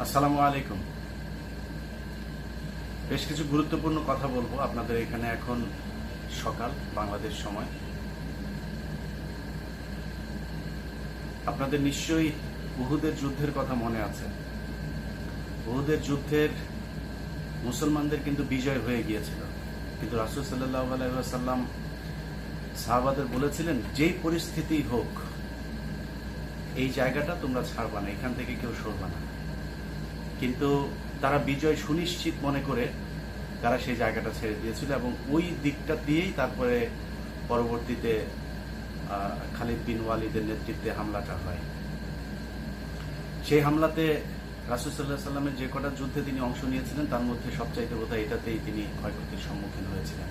আসসালামু আলাইকুম। বেশ কিছু গুরুত্বপূর্ণ কথা বলবো আপনাদের এখানে। এখন সকাল বাংলাদেশ সময়। আপনাদের নিশ্চয়ই উহুদের যুদ্ধের কথা মনে আছে। উহুদের যুদ্ধের মুসলমানদের কিন্তু বিজয় হয়ে গিয়েছিল, কিন্তু রাসূল সাল্লাল্লাহু আলাইহি ওয়াসাল্লাম সাহাবাদের বলেছিলেন, যেই পরিস্থিতি হোক এই জায়গাটা তোমরা ছাড়বা না, এখান থেকে কেউ সরবা না। কিন্তু তারা বিজয় সুনিশ্চিত মনে করে তারা সেই জায়গাটা ছেড়ে দিয়েছিল এবং ওই দিকটা দিয়েই তারপরে পরবর্তীতে খালিদ বিন ওয়ালিদের নেতৃত্বে হামলাটা হয়। সেই হামলাতে রাসূল সাল্লাল্লাহু আলাইহি ওয়াসাল্লামের যে কটা যুদ্ধে তিনি অংশ নিয়েছিলেন তার মধ্যে সবচাইতে বোধহয় এটাতেই তিনি ক্ষয়ক্ষতির সম্মুখীন হয়েছিলেন।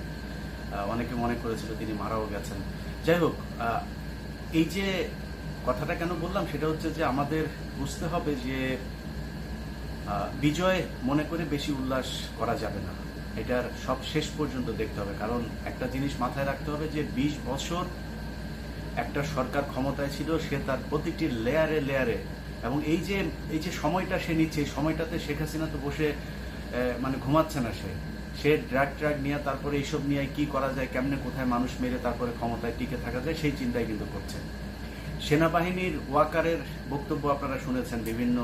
অনেকে মনে করেছিল তিনি মারাও গেছেন। যাই হোক, এই যে কথাটা কেন বললাম সেটা হচ্ছে যে আমাদের বুঝতে হবে যে বিজয় মনে করে বেশি উল্লাস করা যাবে না, এটার সব শেষ পর্যন্ত দেখতে হবে। কারণ একটা জিনিস মাথায় রাখতে হবে যে 20 বছর একটা সরকার ক্ষমতায় ছিল, সে তার প্রতিটি লেয়ারে লেয়ারে এবং এই যে সময়টা সে নিচ্ছে, এই সময়টাতে শেখ হাসিনা তো বসে মানে ঘুমাচ্ছে না। সে ড্রাগ নিয়ে তারপরে এইসব নিয়ে কি করা যায়, কেমনে কোথায় মানুষ মেরে তারপরে ক্ষমতায় টিকে থাকা যায় সেই চিন্তাই কিন্তু করছে। সেনাবাহিনীর ওয়াকারের বক্তব্য আপনারা শুনেছেন বিভিন্ন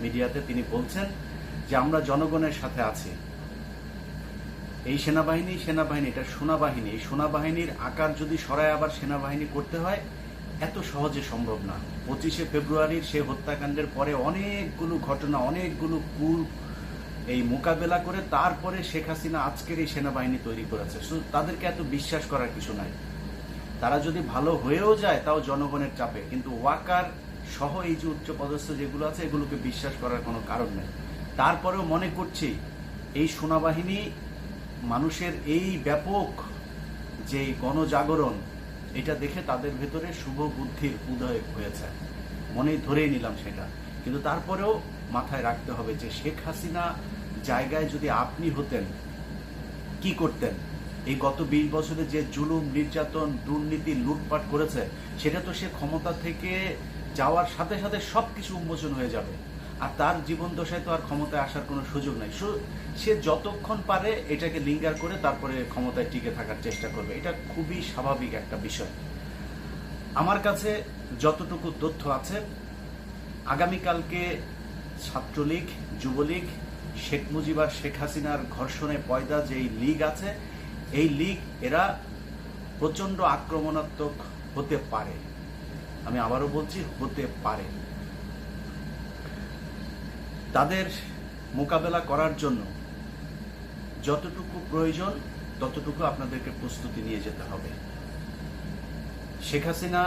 মিডিয়াতে। তিনি বলছেন যে আমরা জনগণের সাথে আছি। এই সেনাবাহিনী এটা সোনাবাহিনী। এই সোনাবাহিনীর আকার যদি সরায় আবার সেনাবাহিনী করতে হয়, এত সহজে সম্ভব না। 25শে ফেব্রুয়ারির সে হত্যাকাণ্ডের পরে অনেকগুলো ঘটনা, অনেকগুলো কুল এই মোকাবেলা করে তারপরে শেখ হাসিনা আজকের এই সেনাবাহিনী তৈরি করেছে। শুধু তাদেরকে এত বিশ্বাস করার কিছু নাই। তারা যদি ভালো হয়েও যায় তাও জনগণের চাপে, কিন্তু ওয়াকার সহ এই যে উচ্চপদস্থ যেগুলো আছে এগুলোকে বিশ্বাস করার কোনো কারণ নেই। তারপরেও মনে করছি এই সেনাবাহিনী মানুষের এই ব্যাপক যে গণজাগরণ, এটা দেখে তাদের ভেতরে শুভ বুদ্ধির উদয় হয়েছে, মনে ধরেই নিলাম সেটা। কিন্তু তারপরেও মাথায় রাখতে হবে যে শেখ হাসিনা জায়গায় যদি আপনি হতেন কি করতেন? এই গত 20 বছরে যে জুলুম, নির্যাতন, দুর্নীতি, লুটপাট করেছে, সেটা তো সে ক্ষমতা থেকে যাওয়ার সাথে সাথে সবকিছু উন্মোচন হয়ে যাবে। আর তার জীবন দশায় তো আর ক্ষমতায় আসার কোনো সুযোগ নাই। সে যতক্ষণ পারে এটাকে লিঙ্গার করে তারপরে ক্ষমতায় টিকে থাকার চেষ্টা করবে। এটা খুবই স্বাভাবিক একটা বিষয়। আমার কাছে যতটুকু তথ্য আছে, আগামীকালকে ছাত্রলীগ, যুবলীগ, শেখ মুজিব আর শেখ হাসিনার ঘর্ষণে পয়দা যেই লীগ আছে, এই লীগ এরা প্রচন্ড আক্রমণাত্মক হতে পারে। আমি আবারও বলছি, হতে পারে। তাদের মোকাবেলা করার জন্য যতটুকু প্রয়োজন ততটুকু আপনাদেরকে প্রস্তুতি নিয়ে যেতে হবে। শেখ হাসিনা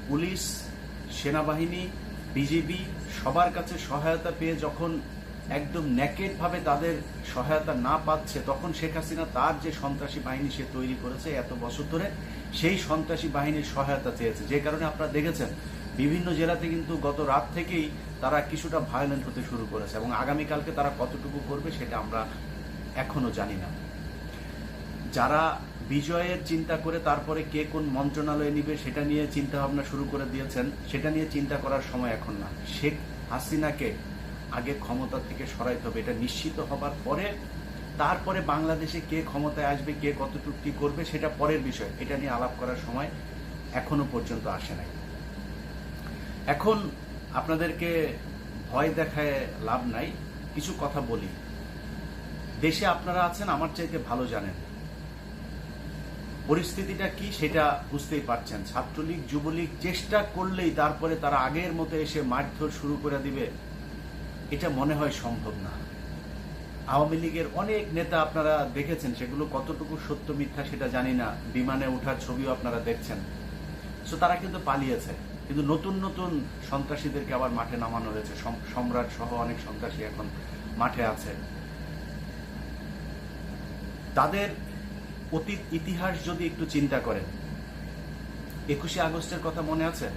পুলিশ, সেনাবাহিনী, বিজিবি সবার কাছে সহায়তা পেয়ে যখন একদম নেকেড ভাবে তাদের সহায়তা না পাচ্ছে, তখন শেখ হাসিনা তার যে সন্ত্রাসী বাহিনী সে তৈরি করেছে এত বছর ধরে, সেই সন্ত্রাসী বাহিনীর সহায়তা চেয়েছে। যে কারণে আপনারা দেখেছেন বিভিন্ন জেলাতে কিন্তু গত রাত থেকেই তারা কিছুটা ভায়োলেন্ট হতে শুরু করেছে এবং আগামীকালকে তারা কতটুকু করবে সেটা আমরা এখনো জানি না। যারা বিজয়ের চিন্তা করে তারপরে কে কোন মন্ত্রণালয়ে নিবে সেটা নিয়ে চিন্তা ভাবনা শুরু করে দিয়েছেন, সেটা নিয়ে চিন্তা করার সময় এখন না। শেখ হাসিনাকে আগে ক্ষমতা থেকে সরাইতে হবে, এটা নিশ্চিত হবার পরে তারপরে বাংলাদেশে কে ক্ষমতায় আসবে, কে কতটুকু কি করবে সেটা পরের বিষয়। এটা নিয়ে আলাপ করার সময় এখনো পর্যন্ত আসে নাই। এখন আপনাদেরকে ভয় দেখায় লাভ নাই, কিছু কথা বলি। দেশে আপনারা আছেন, আমার চাইতে ভালো জানেন পরিস্থিতিটা কি, সেটা বুঝতেই পারছেন। ছাত্রলীগ, যুবলীগ চেষ্টা করলেই তারপরে তারা আগের মতো এসে মারধর শুরু করে দিবে, এটা মনে হয় সম্ভব না। আওয়ামী লীগের অনেক নেতা আপনারা দেখেছেন, সেগুলো কতটুকু সত্য মিথ্যা সেটা জানি না, বিমানে ওঠার ছবিও আপনারা দেখছেন। সো তারা কিন্তু পালিয়েছে, কিন্তু নতুন নতুন সন্ত্রাসীদেরকে আবার মাঠে নামানো হয়েছে। সম্রাট সহ অনেক সন্ত্রাসী এখন মাঠে আছে। তাদের অতীত ইতিহাস যদি একটু চিন্তা করেন, 21শে আগস্টের কথা মনে আছে?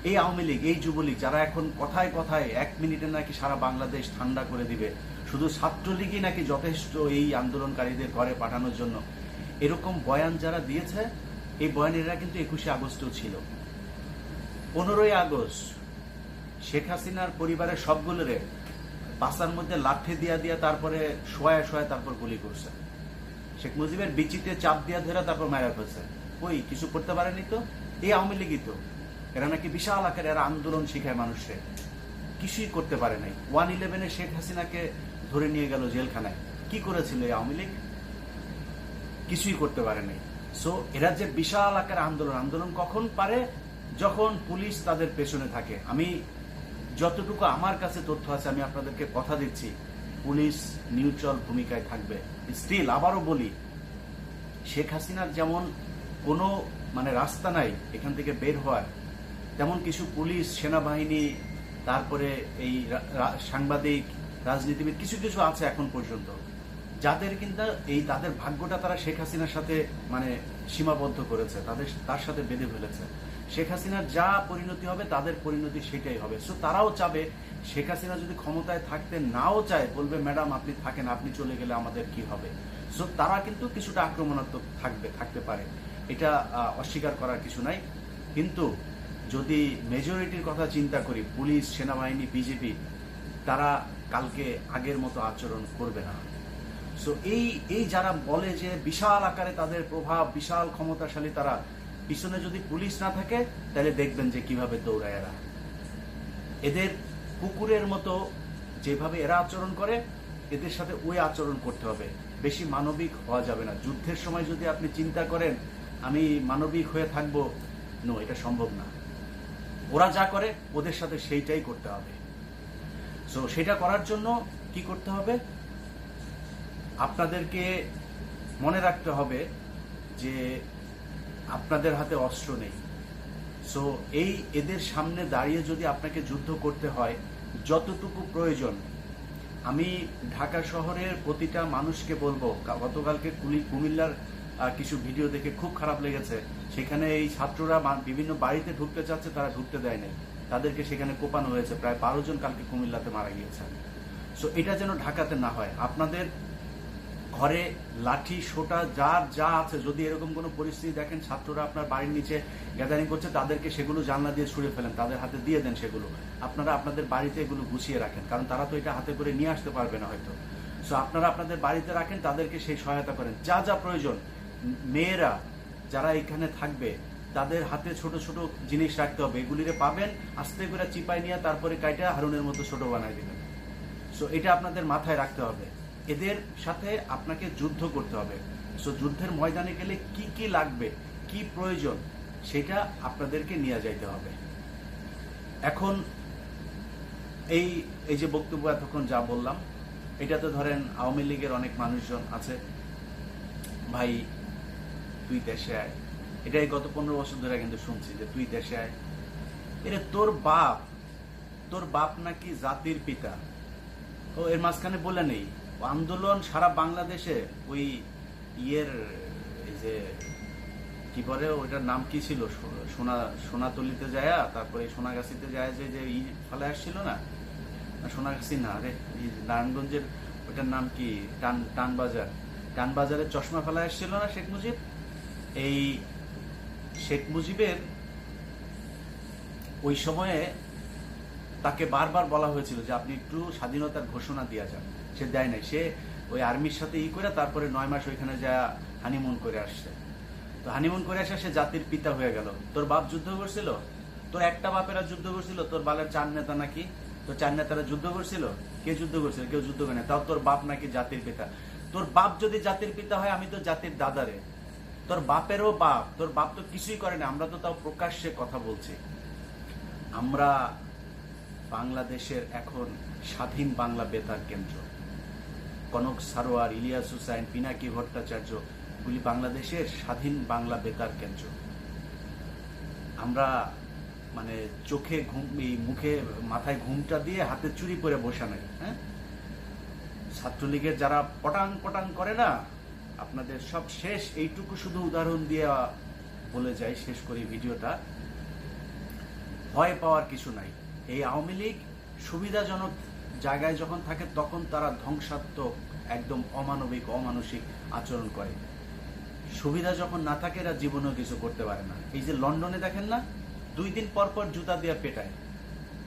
এই আওয়ামী লীগ, এই যুবলীগ যারা এখন কথায় কথায় 1 মিনিটে নাকি সারা বাংলাদেশ ঠান্ডা করে দিবে, শুধু ছাত্রলীগই নাকি যথেষ্ট এই আন্দোলনকারীদের ঘরে পাঠানোর জন্য, এরকম বয়ান যারা দিয়েছে, এই বয়ানেরা কিন্তু 21শে আগস্টেও ছিল। 15ই আগস্ট শেখ হাসিনার পরিবারের সবগুলোরে বাসার মধ্যে লাঠি দিয়া দিয়া তারপরে শোয়া শোয়া তারপর গুলি করছে। শেখ মুজিবের বিচিতে চাপ দিয়া ধরে তারপর মারা ফেলছে। ওই কিছু করতে পারেনি তো, এই আওয়ামী লীগই তো। এরা নাকি বিশাল আকারে এরা আন্দোলন শিখায় মানুষে, কিছুই করতে পারে নাই। 111-এ শেখ হাসিনাকে ধরে নিয়ে গেল জেলখানায়, কি করেছিল এই আওয়ামী লীগ? কিছুই করতে পারে নাই। সো এরা যে বিশাল আকারে আন্দোলন কখন পারে? যখন পুলিশ তাদের পেছনে থাকে। আমি যতটুকু আমার কাছে তথ্য আছে আমি আপনাদেরকে কথা দিচ্ছি, পুলিশ নিউট্রাল ভূমিকায় থাকবে। স্টিল আবারও বলি, শেখ হাসিনার যেমন কোনো রাস্তা নাই এখান থেকে বের হওয়ার, তেমন কিছু পুলিশ, সেনাবাহিনী, তারপরে এই সাংবাদিক, রাজনীতিবিদ কিছু কিছু আছে এখন পর্যন্ত, যাদের কিন্তু তাদের ভাগ্যটা তারা শেখ হাসিনার সাথে সীমাবদ্ধ করেছে, তার সাথে বেঁধে ফেলেছে। শেখ হাসিনার যা পরিণতি হবে তাদের পরিণতি সেটাই হবে। সো তারাও চাবে, শেখ হাসিনা যদি ক্ষমতায় থাকতে নাও চায়, বলবে ম্যাডাম আপনি থাকেন, আপনি চলে গেলে আমাদের কি হবে? সো তারা কিন্তু কিছুটা আক্রমণাত্মক থাকতে পারে, এটা অস্বীকার করার কিছু নাই। কিন্তু যদি মেজরিটির কথা চিন্তা করি, পুলিশ, সেনাবাহিনী, বিজেপি, তারা কালকে আগের মতো আচরণ করবে না। সো এই যারা বলে যে বিশাল আকারে তাদের প্রভাব, বিশাল ক্ষমতাশালী তারা, পিছনে যদি পুলিশ না থাকে তাহলে দেখবেন যে কিভাবে দৌড়ায় এরা। এদের কুকুরের মতো যেভাবে এরা আচরণ করে, এদের সাথে ওই আচরণ করতে হবে। বেশি মানবিক হওয়া যাবে না। যুদ্ধের সময় যদি আপনি চিন্তা করেন আমি মানবিক হয়ে থাকবো, নো, এটা সম্ভব না। ওরা যা করে ওদের সাথে সেইটাই করতে হবে। সো সেটা করার জন্য কি করতে হবে? আপনাদেরকে মনে রাখতে হবে যে আপনাদের হাতে অস্ত্র নেই। সো এদের সামনে দাঁড়িয়ে যদি আপনাকে যুদ্ধ করতে হয়, যতটুকু প্রয়োজন, আমি ঢাকা শহরের প্রতিটা মানুষকে বলবো, গতকালকে কুমিল্লার কিছু ভিডিও দেখে খুব খারাপ লেগেছে। সেখানে এই ছাত্ররা বিভিন্ন বাড়িতে ঢুকতে চাচ্ছে, তারা ঢুকতে দেয় নাই, তাদেরকে সেখানে কোপানো হয়েছে। প্রায় 12 জন কালকে কুমিল্লাতে মারা গিয়েছে। সো এটা যেন ঢাকাতে না হয়। আপনাদের ঘরে লাঠি, সোটা, যার যা আছে, যদি এরকম কোনো পরিস্থিতি দেখেন ছাত্ররা আপনার বাড়ির নিচে গ্যাদারিং করছে, তাদেরকে সেগুলো জানলা দিয়ে ছুঁড়ে ফেলেন, তাদের হাতে দিয়ে দেন সেগুলো। আপনারা আপনাদের বাড়িতে এগুলো গুছিয়ে রাখেন, কারণ তারা তো এটা হাতে করে নিয়ে আসতে পারবে না হয়তো। সো আপনারা আপনাদের বাড়িতে রাখেন, তাদেরকে সেই সহায়তা করেন। যা যা প্রয়োজন, মেয়েরা যারা এখানে থাকবে তাদের হাতে ছোট ছোট জিনিস রাখতে হবে। এগুলিরে পাবেন, আস্তে করে চিপাই নিয়ে তারপরে কাইটা হারুনের মতো ছোট বানাই দিবেন। সো এটা আপনাদের মাথায় রাখতে হবে। এদের সাথে আপনাকে যুদ্ধ করতে হবে। সো যুদ্ধের ময়দানে গেলে কি কি লাগবে, কি প্রয়োজন, সেটা আপনাদেরকে নিয়ে যাইতে হবে। এখন এই যে বক্তব্য এতক্ষণ যা বললাম, এটাতে ধরেন আওয়ামী লীগের অনেক মানুষজন আছে, ভাই তুই দেশে আয়। এটাই গত 15 বছর ধরে কিন্তু শুনছি যে তুই দেশে আয়। এটা তোর বাপ নাকি জাতির পিতা? ও এর মাঝখানে বলে নেই, আন্দোলন সারা বাংলাদেশে ওই এই যে কি বলে ওইটার নাম কি ছিল, সোনাতলিতে যায়, তারপরে সোনাগাছিতে যায় যে ফলে আসছিল না, সোনাগাছি না রে, নারায়ণগঞ্জের ওইটার নাম কি, টানবাজারে চশমা ফেলা আসছিল না শেখ মুজিব। এই শেখ মুজিবের ওই সময়ে তাকে বারবার বলা হয়েছিল যে আপনি একটু স্বাধীনতার ঘোষণা দিয়া যান। সে দেয় নাই, সে ওই আর্মির সাথে করে তারপরে 9 মাস ওইখানে যা হানিমুন করে আসছে। তো হানিমুন করে আসা সে জাতির পিতা হয়ে গেল। তোর বাপ যুদ্ধ করছিল? তোর একটা বাপেরা যুদ্ধ করছিল? তোর বালের 4 নেতা নাকি? তো 4 নেতারা যুদ্ধ করছিল? কে যুদ্ধ করছিল? কেউ যুদ্ধ করে না। তাও তোর বাপ নাকি জাতির পিতা? তোর বাপ যদি জাতির পিতা হয়, আমি তো জাতির দাদারে। তোর বাপেরও বাপ, তোর বাপ তো কিছুই করে না। আমরা তো তাও প্রকাশ্যে কথা বলছি। আমরা বাংলাদেশের এখন স্বাধীন বাংলা বেতার কেন্দ্র। কনক সারোয়ার, ইলিয়াস হুসাইন, পিনাকি ভট্টাচার্য গুলি বাংলাদেশের স্বাধীন বাংলা বেতার কেন্দ্র। আমরা চোখে ঘুম, মুখে মাথায় ঘুমটা দিয়ে হাতে চুরি করে বসা নাই। হ্যাঁ, ছাত্রলীগের যারা পটাং পটাং করে না, আপনাদের সব শেষ। এইটুকু শুধু উদাহরণ দিয়ে বলে যাই, শেষ করি ভিডিওটা। ভয় পাওয়ার কিছু নাই। এই আওয়ামী লীগ সুবিধাজনক জায়গায় যখন থাকে তখন তারা ধ্বংসাত্মক, একদম অমানবিক, অমানসিক আচরণ করে। সুবিধা যখন না থাকে এরা জীবনেও কিছু করতে পারে না। এই যে লন্ডনে দেখেন না, 2 দিন পর পর জুতা দিয়ে পেটায়।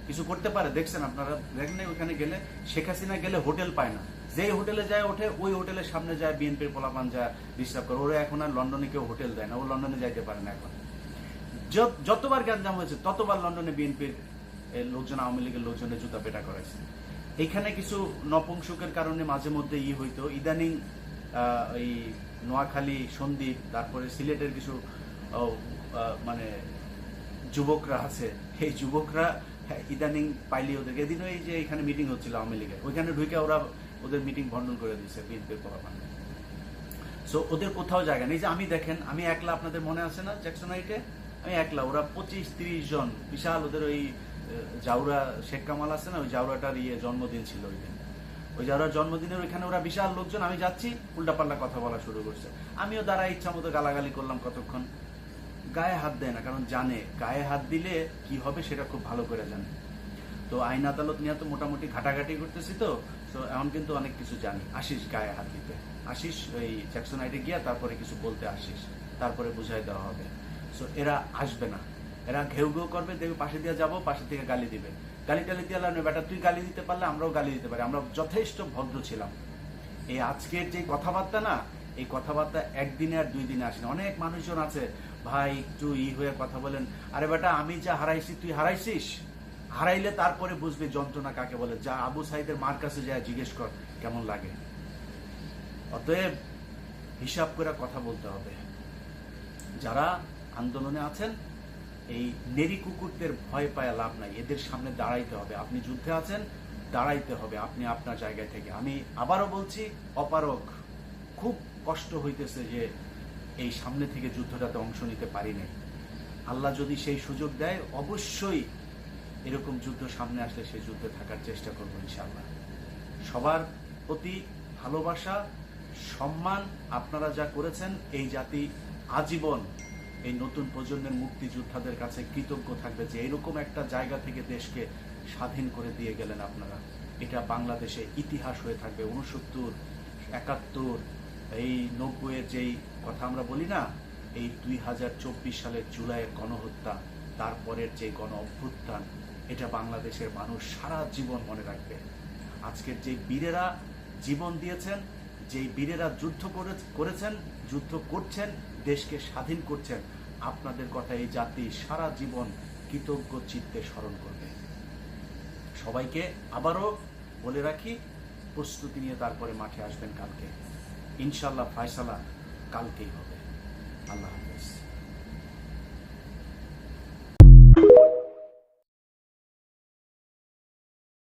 কিছু করতে পারে? দেখছেন আপনারা, দেখেন না ওখানে গেলে শেখ হাসিনা গেলে হোটেল পায় না, যেই হোটেলে যায় ওঠে ওই হোটেলের সামনে যায় বিএনপির পোলাপান যা ডিস্টার্ব করে। ওরা এখন আর লন্ডনে কেউ হোটেল দেয় না, ও লন্ডনে যাইতে পারে না এখন। যতবার গ্যাঞ্জাম হয়েছে ততবার লন্ডনে বিএনপির লোকজন, আওয়ামী লীগের লোকজনের জুতা পেটা করেছে। এখানে কিছু নপুংসকের কারণে মাঝে মধ্যে হইতো, ইদানিং এই নোয়াখালী, সন্দ্বীপ, তারপরে সিলেটের কিছু মানে যুবকরা আছে, এই যুবকরা ইদানিং পাইলি ওদেরকে। এদিনও এই যে এখানে মিটিং হচ্ছিল আওয়ামী লীগের, ওইখানে ঢুকে ওরা ওদের মিটিং ভণ্ডন করে দিচ্ছে বিএনপির পোলাপান। সো ওদের কোথাও জায়গা নেই। যে আমি দেখেন, আমি একলা, আপনাদের মনে আছে না জ্যাকসনাইটে আমি একলা, ওরা 25-30 জন, বিশাল ওদের ওই জাউরা শেখ কামাল আছে না, ওই জাউরাটার জন্মদিন ছিল ওই দিন, ওই জাউরার জন্মদিনের ওইখানে ওরা বিশাল লোকজন। আমি যাচ্ছি, উল্টাপাল্টা কথা বলা শুরু করছে। আমিও দ্বারা ইচ্ছা মতো গালাগালি করলাম কতক্ষণ, গায়ে হাত দেয় না, কারণ জানে গায়ে হাত দিলে কি হবে সেটা খুব ভালো করে জানে। তো আইন আদালত নিয়ে তো মোটামুটি ঘাটাঘাটি করতেছি, তো এখন কিন্তু অনেক কিছু জানি। আসিস গায়ে হাত দিতে, আসিস ওই জ্যাকসনাইটে গিয়া তারপরে কিছু বলতে আসিস, তারপরে বুঝাই দেওয়া হবে। সো এরা আসবে না, এরা ঘেউ ঘেউ করবে, দেখবে পাশে দিয়ে যাবো, পাশে থেকে গালি দিবে। গালি টালি দিয়ে লাভ নেই, বেটা তুই গালি দিতে পারলে আমরাও গালি দিতে পারি, আমরা যথেষ্ট ভদ্র ছিলাম। এই আজকের যে কথাবার্তা না, এই কথাবার্তা একদিনে আর 2 দিনে আসে না। অনেক মানুষজন আছে ভাই একটু হয়ে কথা বলেন, আরে বেটা আমি যা হারাইছি তুই হারাইছিস, হারাইলে তারপরে বুঝবি যন্ত্রণা কাকে বলে। যা আবু সাইদের মার কাছে যায় জিজ্ঞেস কর কেমন লাগে। অতএব হিসাব করে কথা বলতে হবে। যারা আন্দোলনে আছেন, এই নেরি কুকুরদের ভয় পায় লাভ নাই, এদের সামনে দাঁড়াইতে হবে। আপনি যুদ্ধে আছেন, দাঁড়াইতে হবে আপনি আপনার জায়গায় থেকে। আমি আবারও বলছি, অপারগ, খুব কষ্ট হইতেছে যে এই সামনে থেকে যুদ্ধটাতে অংশ নিতে পারি নাই। আল্লাহ যদি সেই সুযোগ দেয়, অবশ্যই এরকম যুদ্ধ সামনে আসলে সেই যুদ্ধে থাকার চেষ্টা করবো ইনশাআল্লাহ। সবার প্রতি ভালোবাসা, সম্মান। আপনারা যা করেছেন, এই জাতি আজীবন এই নতুন প্রজন্মের মুক্তিযোদ্ধাদের কাছে কৃতজ্ঞ থাকবে যে এরকম একটা জায়গা থেকে দেশকে স্বাধীন করে দিয়ে গেলেন আপনারা। এটা বাংলাদেশে ইতিহাস হয়ে থাকবে। 69, 71, এই 90-এর যেই কথা আমরা বলি না, এই 2024 সালের জুলাইয়ের গণহত্যা, তারপরের যে গণ অভ্যুত্থান, এটা বাংলাদেশের মানুষ সারা জীবন মনে রাখবে। আজকের যে বীরেরা জীবন দিয়েছেন, যেই বীরেরা যুদ্ধ করেছেন, যুদ্ধ করছেন, দেশকে স্বাধীন করছেন, আপনাদের কথা এই জাতি সারা জীবন কৃতজ্ঞ চিত্তে স্মরণ করবে। সবাইকে আবারও বলে রাখি, প্রস্তুতি নিয়ে তারপরে মাঠে আসবেন কালকে। ইনশাআল্লাহ ফায়সালা কালকেই হবে। আল্লাহ হাফেজ।